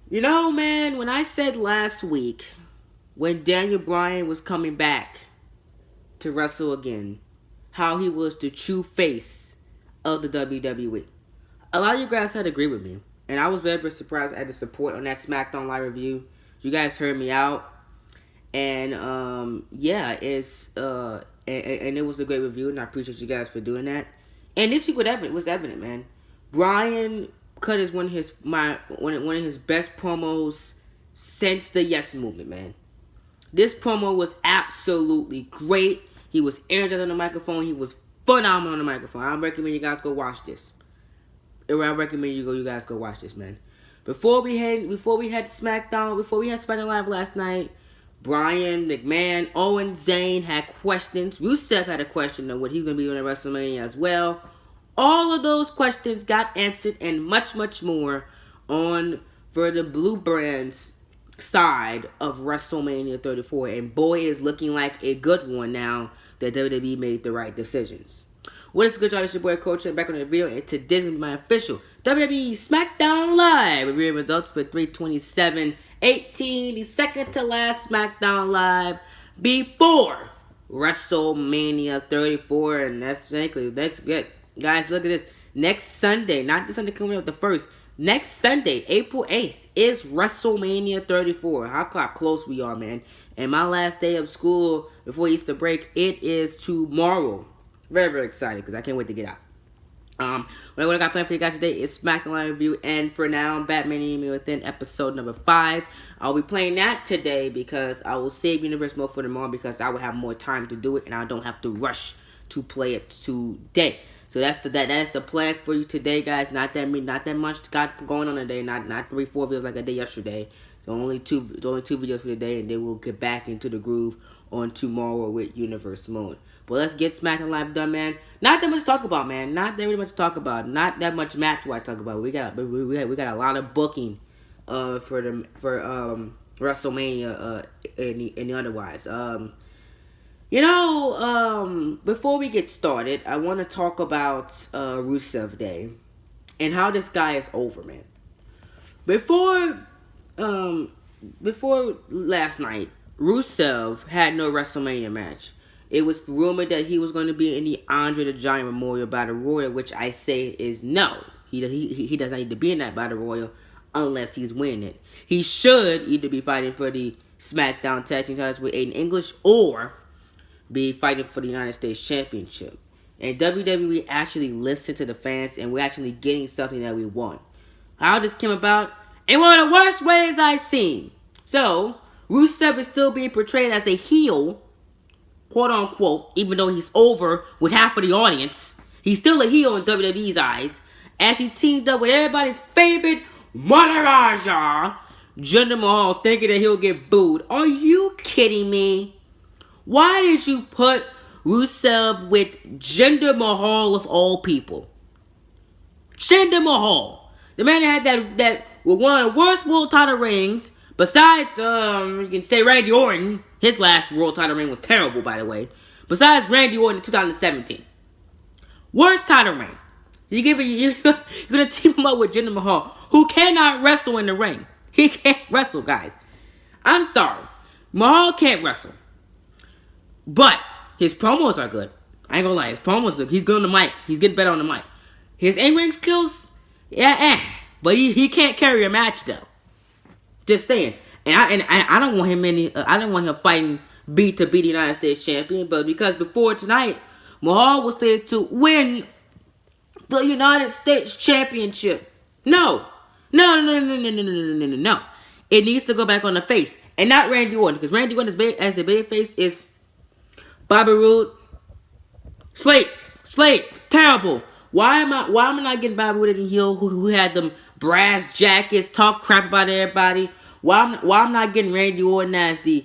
You know, man, when I said last week, when Daniel Bryan was coming back to wrestle again, how he was the true face of the WWE. A lot of you guys had to agree with me. And I was very, very surprised at the support on that SmackDown Live review. You guys heard me out. And yeah, and it was a great review, and I appreciate you guys for doing that. And this week was evident, man. Brian cut is one of his best promos since the Yes Movement, man. This promo was absolutely great. He was energized on the microphone. He was phenomenal on the microphone. I recommend you guys go watch this. I recommend you guys go watch this, man. Before we had SmackDown Live last night, Brian, McMahon, Owen, Zayn had questions. Rusev had a question on what he's going to be doing at WrestleMania as well. All of those questions got answered and much, much more for the Blue Brand's side of WrestleMania 34. And boy, is looking like a good one now that WWE made the right decisions. What is good, y'all? It's your boy Coach back on the video, and today's going to be my official WWE SmackDown Live reviewing results for 3/27/18, the second to last SmackDown Live before WrestleMania 34. And that's frankly, that's good. Guys, look at this. Next Sunday, not this Sunday coming up, the first. Next Sunday, April 8th, is WrestleMania 34. How close we are, man. And my last day of school before Easter break, it is tomorrow. Very, very excited because I can't wait to get out. What I got planned for you guys today is SmackDown Live review, and for now, Batman Enemy Within episode number 5. I'll be playing that today because I will save Universe Mode for tomorrow because I will have more time to do it and I don't have to rush to play it today. So that is the plan for you today, guys. Not that much got going on today. Not 3-4 videos like I did yesterday. Only two videos for today, and then we'll get back into the groove on tomorrow with Universe Mode. But let's get SmackDown Live done, man. Not that much to talk about, man. Not that really much to talk about. Not that much match-wise to talk about. We got a lot of booking for WrestleMania and otherwise. Before we get started, I want to talk about Rusev Day and how this guy is over, man. Before last night, Rusev had no WrestleMania match. It was rumored that he was going to be in the Andre the Giant Memorial Battle Royal, which I say is no. He does not need to be in that Battle Royal unless he's winning it. He should either be fighting for the SmackDown Tag Team titles with Aiden English or be fighting for the United States Championship. And WWE actually listened to the fans, and we're actually getting something that we want. How this came about? In one of the worst ways I've seen. So, Rusev is still being portrayed as a heel, quote unquote, even though he's over with half of the audience. He's still a heel in WWE's eyes, as he teamed up with everybody's favorite Maharaja, Jinder Mahal, thinking that he'll get booed. Are you kidding me? Why did you put Rusev with Jinder Mahal of all people? Jinder Mahal, the man that had that was one of the worst world title reigns. Besides, you can say Randy Orton. His last world title reign was terrible, by the way. Besides Randy Orton in 2017, worst title reign. You're gonna team him up with Jinder Mahal, who cannot wrestle in the ring. He can't wrestle, guys. I'm sorry, Mahal can't wrestle, but his promos are good. I ain't gonna lie, his promos are. He's good on the mic. He's getting better on the mic. His in-ring skills, but he can't carry a match though. Just saying. And I don't want him I don't want him fighting to be the United States champion. But because before tonight, Mahal was there to win the United States Championship. No. It needs to go back on the face and not Randy Orton, because Randy Orton as a baby face is Bobby Roode, Slate, terrible. Why am I not getting Bobby Roode in the heel who had them brass jackets, talk crap about everybody? Why I'm not getting Randy Orton as the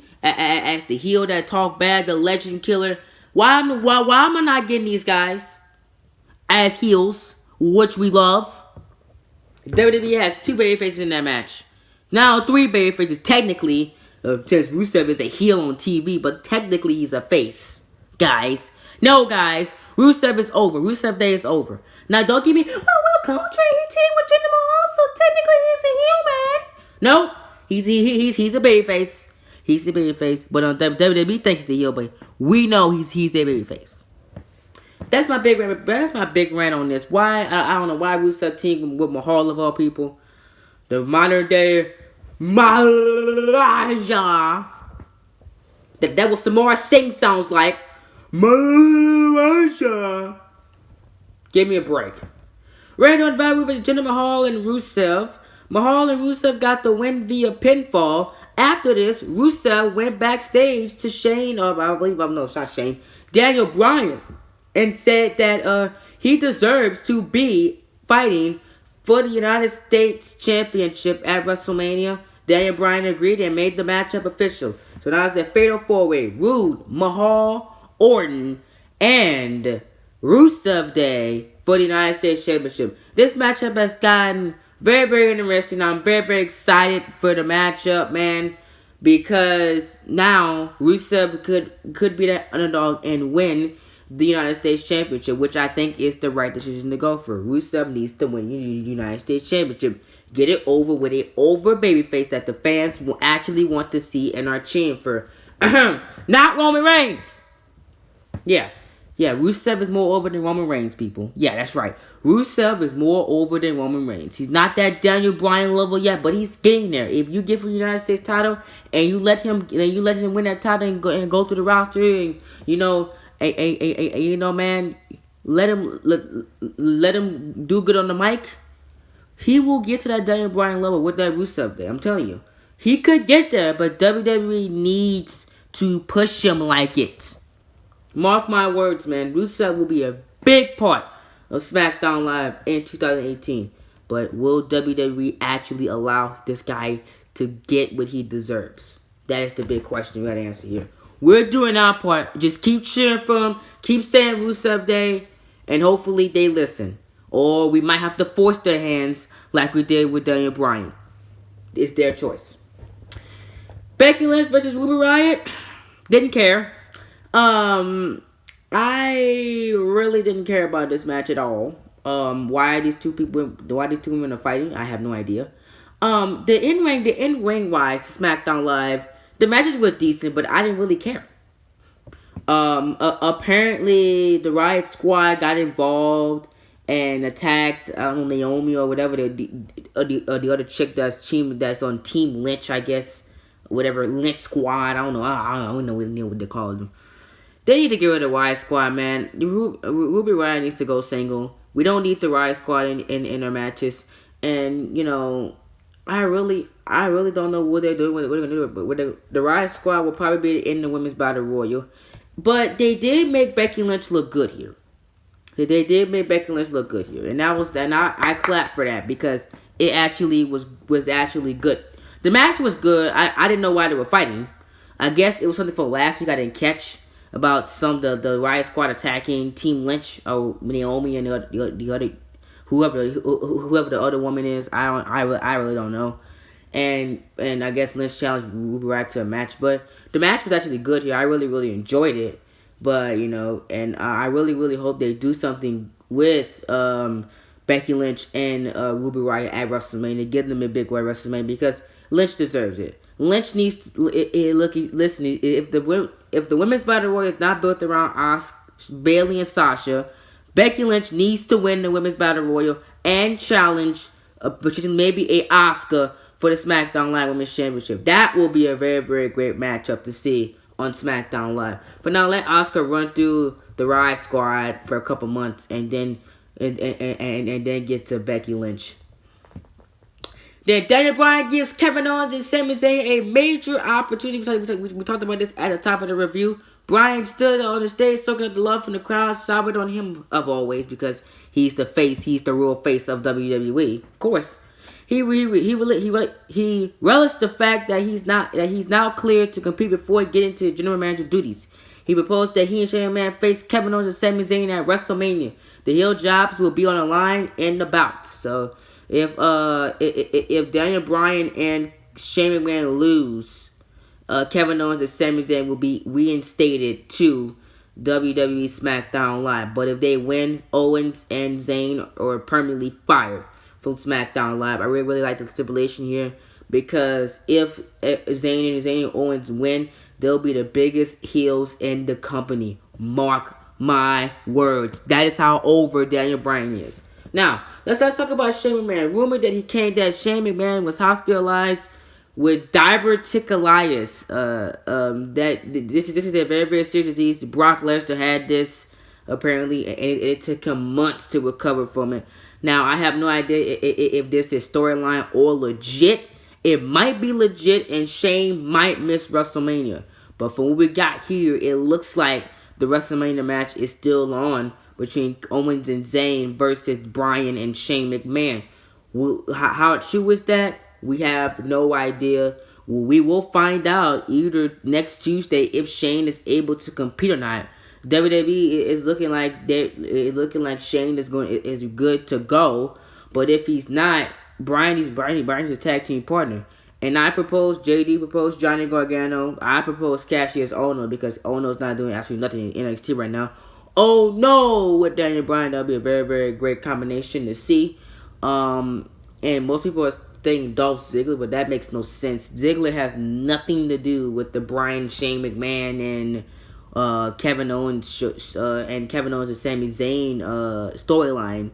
heel that talk bad, the legend killer? Why am I not getting these guys as heels, which we love? WWE has 2 babyfaces in that match. Now 3 babyfaces technically, since Rusev is a heel on TV, but technically he's a face, guys. No, guys, Rusev is over. Rusev Day is over. Now, don't give me, Coach, he teamed with Jinder Mahal, so technically he's a heel, man. No, he's a babyface. He's a babyface. But on WWE thinks he's the heel, but we know he's a babyface. That's my big rant. That's my big rant on this. Why I don't know why Rusev team with Mahal of all people, the modern day Maharaja. That was some more Sing sounds like Maharaja. Give me a break. Right on by with Jinder Mahal and Rusev. Mahal and Rusev got the win via pinfall. After this, Rusev went backstage to Shane, or I believe, no, it's not Shane, Daniel Bryan, and said that he deserves to be fighting for the United States Championship at WrestleMania. Daniel Bryan agreed and made the matchup official. So now it's a fatal four-way. Rude, Mahal, Orton, and Rusev Day for the United States Championship. This matchup has gotten very, very interesting. I'm very, very excited for the matchup, man, because now Rusev could be the underdog and win the United States Championship, which I think is the right decision to go for. Rusev needs to win the United States Championship. Get it over with a over babyface that the fans will actually want to see and are cheering for. Not Roman Reigns. Yeah, Rusev is more over than Roman Reigns, people. Yeah, that's right. Rusev is more over than Roman Reigns. He's not that Daniel Bryan level yet, but he's getting there. If you give him the United States title and you let him win that title and go through the roster and man, let him do good on the mic. He will get to that Daniel Bryan level with that Rusev Day. I'm telling you. He could get there, but WWE needs to push him like it. Mark my words, man. Rusev will be a big part of SmackDown Live in 2018. But will WWE actually allow this guy to get what he deserves? That is the big question we got to answer here. We're doing our part. Just keep cheering for him. Keep saying Rusev Day. And hopefully they listen. Or we might have to force their hands like we did with Daniel Bryan. It's their choice. Becky Lynch versus Ruby Riott. Didn't care. I really didn't care about this match at all. Why these two women are fighting, I have no idea. The in-ring wise, SmackDown Live, the matches were decent, but I didn't really care. Apparently the Riot Squad got involved and attacked Naomi or whatever the other chick that's on Team Lynch, I guess, whatever Lynch Squad. I don't know what they call them. They need to get rid of the Riot Squad, man. Ruby Riott needs to go single. We don't need the Riot Squad in our matches, and I really don't know what they're doing. What they're gonna do, but the Riot Squad will probably be in the Women's Battle Royal. But they did make Becky Lynch look good here. They did make Becky Lynch look good here, and I clapped for that because it actually was actually good. The match was good. I didn't know why they were fighting. I guess it was something from last week I didn't catch about the Riot Squad attacking Team Lynch or Naomi and the other whoever the other woman is. I really don't know. And I guess Lynch challenged Ruby Riott to a match, but the match was actually good here. I really enjoyed it. But, and I really hope they do something with Becky Lynch and Ruby Riott at WrestleMania. Give them a big way at WrestleMania because Lynch deserves it. Lynch needs to listen. If the Women's Battle Royal is not built around Bayley and Sasha, Becky Lynch needs to win the Women's Battle Royal and challenge maybe a Asuka for the SmackDown Live Women's Championship. That will be a very, very great matchup to see on SmackDown Live. But now let Asuka run through the Riot Squad for a couple months and then get to Becky Lynch. Then Daniel Bryan gives Kevin Owens and Sami Zayn a major opportunity. We talked about this at the top of the review. Bryan stood on the stage, soaking up the love from the crowd, sobered on him of always because he's the face, he's the real face of WWE. Of course. He relished the fact that he's now cleared to compete before getting to general manager duties. He proposed that he and Shane McMahon face Kevin Owens and Sami Zayn at WrestleMania. The heel jobs will be on the line in the bouts. So if Daniel Bryan and Shane McMahon lose, Kevin Owens and Sami Zayn will be reinstated to WWE SmackDown Live. But if they win, Owens and Zayn are permanently fired. from SmackDown Live. I really like the stipulation here because if Zayn and Owens win, they'll be the biggest heels in the company. Mark my words. That is how over Daniel Bryan is. Now, let's talk about Shane McMahon. Rumored that Shane McMahon was hospitalized with diverticulitis. This is a very, very serious disease. Brock Lesnar had this apparently, and it took him months to recover from it. Now, I have no idea if this is storyline or legit. It might be legit, and Shane might miss WrestleMania. But from what we got here, it looks like the WrestleMania match is still on between Owens and Zayn versus Bryan and Shane McMahon. How true is that? We have no idea. We will find out either next Tuesday if Shane is able to compete or not. WWE is looking like Shane is good to go, but if he's not, Bryan's a tag team partner. And I propose JD proposed Johnny Gargano. I propose Cassius Ohno because Ohno's not doing absolutely nothing in NXT right now. Oh no, with Daniel Bryan, that'll be a very, very great combination to see. And most people are saying Dolph Ziggler, but that makes no sense. Ziggler has nothing to do with the Bryan, Shane McMahon, and Kevin Owens and Sami Zayn storyline.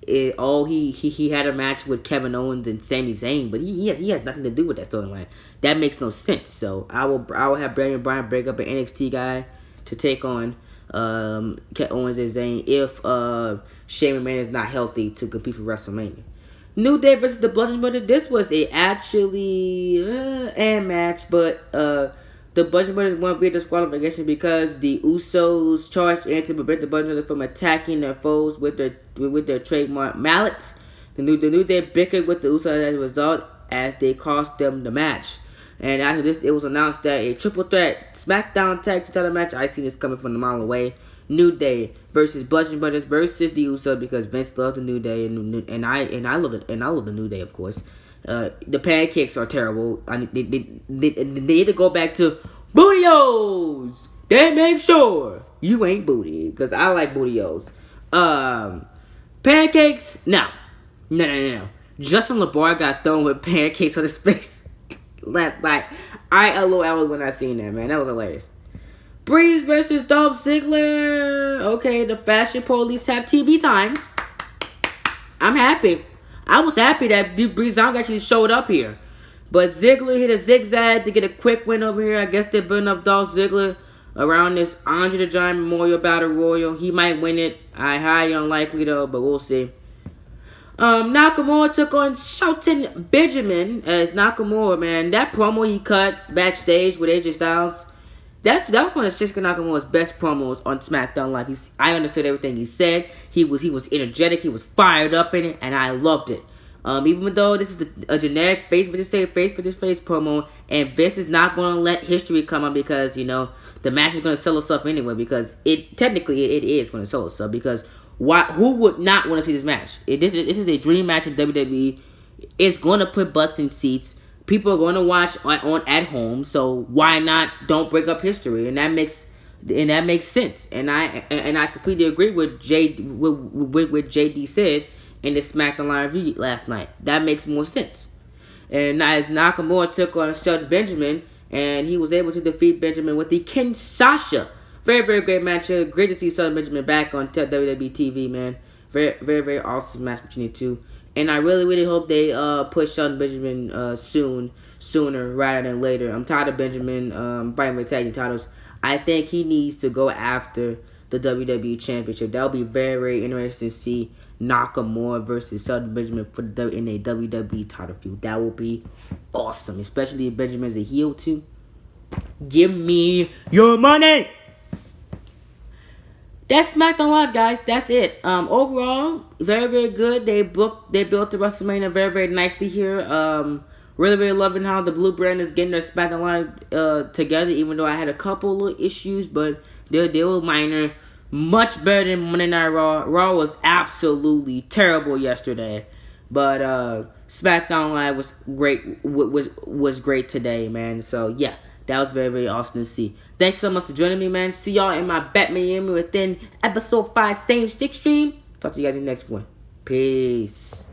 He had a match with Kevin Owens and Sami Zayn, but he has nothing to do with that storyline. That makes no sense. So I will have Daniel Bryan break up an NXT guy to take on Owens and Zayn if Shane McMahon is not healthy to compete for WrestleMania. New Day versus the Bludgeon Brothers. This was a match, but the Bludgeon Brothers won via disqualification because the Usos charged in to prevent the Bludgeon Brothers from attacking their foes with their trademark mallets. The New Day bickered with the Usos as a result, as they cost them the match. And after this, it was announced that a triple threat SmackDown tag title match. I seen this coming from a mile away. New Day versus Bludgeon Brothers versus the Usos because Vince loves the New Day and I love the New Day, of course. The pancakes are terrible. They need to go back to Booty-O's. They make sure you ain't booty because I like Booty-O's. Pancakes, no. Justin LeBar got thrown with pancakes on his face last night. I LOL when I seen that, man. That was hilarious. Breeze versus Dolph Ziggler. Okay, the Fashion Police have TV time. I'm happy. I was happy that Breeze actually showed up here. But Ziggler hit a zigzag to get a quick win over here. I guess they're building up Dolph Ziggler around this Andre the Giant Memorial Battle Royal. He might win it. Highly unlikely though, but we'll see. Nakamura took on Shelton Benjamin as Nakamura, man. That promo he cut backstage with AJ Styles, that was one of Shinsuke Nakamura's best promos on SmackDown Live. I understood everything he said. He was energetic. He was fired up in it, and I loved it. Even though this is a generic face for this face promo, and Vince is not going to let history come up because, you know, the match is going to sell itself anyway because it is going to sell itself because who would not want to see this match? This is a dream match in WWE. It's going to put butts in seats. People are going to watch at home, so why not? Don't break up history, and that makes sense. And I completely agree with what JD said in the SmackDown Live review last night. That makes more sense. And as Nakamura took on Shelton Benjamin, and he was able to defeat Benjamin with the Kinshasa. Very, very great match. Great to see Shelton Benjamin back on WWE TV, man. Very, very, very awesome match between the two. And I really, really hope they push Shelton Benjamin sooner rather than later. I'm tired of Benjamin fighting with tag team titles. I think he needs to go after the WWE Championship. That'll be very, very interesting to see Nakamura versus Shelton Benjamin in a WWE title feud. That will be awesome, especially if Benjamin's a heel too. Give me your money. That's SmackDown Live, guys. That's it. Overall, very, very good. They built the WrestleMania very, very nicely here. Really, really loving how the Blue Brand is getting their SmackDown Live together, even though I had a couple of issues, but they were minor. Much better than Monday Night Raw. Raw was absolutely terrible yesterday, but SmackDown Live was great. Was great today, man. So yeah, that was very, very awesome to see. Thanks so much for joining me, man. See y'all in my Batman Within episode 5 same stick stream. Talk to you guys in the next one. Peace.